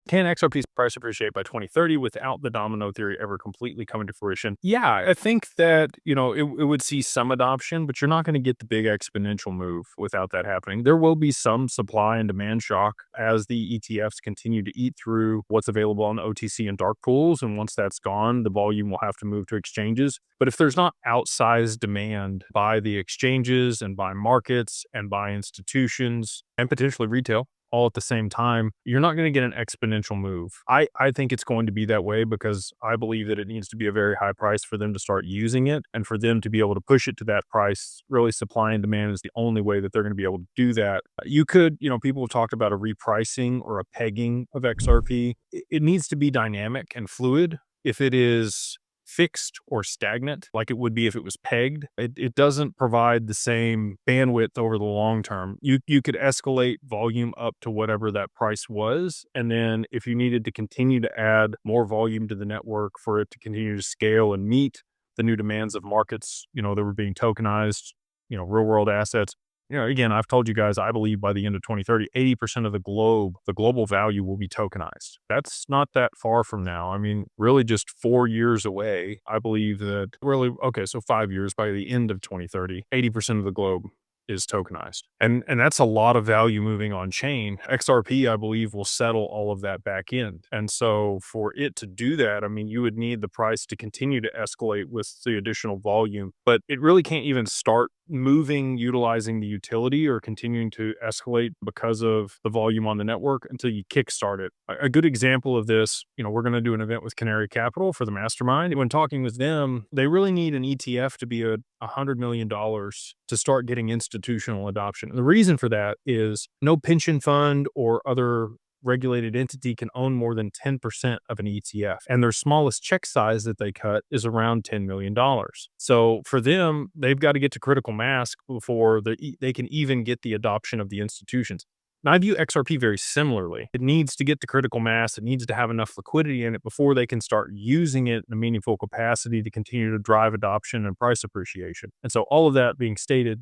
Can XRP's price appreciate by 2030 without the domino theory ever completely coming to fruition? Yeah, I think that, it would see some adoption, but you're not going to get the big exponential move without that happening. There will be some supply and demand shock as the ETFs continue to eat through what's available on OTC and dark pools. And once that's gone, the volume will have to move to exchanges. But if there's not outsized demand by the exchanges and by markets and by institutions and potentially retail, all at the same time, you're not going to get an exponential move. I think it's going to be that way because I believe that it needs to be a very high price for them to start using it and for them to be able to push it to that price. Really, supply and demand is the only way that they're going to be able to do that. You could, people have talked about a repricing or a pegging of XRP. It needs to be dynamic and fluid. If it is fixed or stagnant like it would be if it was pegged, it doesn't provide the same bandwidth over the long term. You could escalate volume up to whatever that price was, and then if you needed to continue to add more volume to the network for it to continue to scale and meet the new demands of markets, that were being tokenized, real world assets. Again, I've told you guys, I believe by the end of 2030, 80% of the global value will be tokenized. That's not that far from now. I mean, really just 4 years away. I believe that okay, so 5 years, by the end of 2030, 80% of the globe is tokenized. And that's a lot of value moving on chain. XRP, I believe, will settle all of that back end. And so for it to do that, I mean, you would need the price to continue to escalate with the additional volume, but it really can't even start moving, utilizing the utility or continuing to escalate because of the volume on the network until you kickstart it. A good example of this, we're going to do an event with Canary Capital for the mastermind. When talking with them, they really need an ETF to be $100 million to start getting institutional adoption. And the reason for that is no pension fund or other regulated entity can own more than 10% of an ETF. And their smallest check size that they cut is around $10 million. So for them, they've got to get to critical mass before they can even get the adoption of the institutions. And I view XRP very similarly. It needs to get to critical mass. It needs to have enough liquidity in it before they can start using it in a meaningful capacity to continue to drive adoption and price appreciation. And so all of that being stated,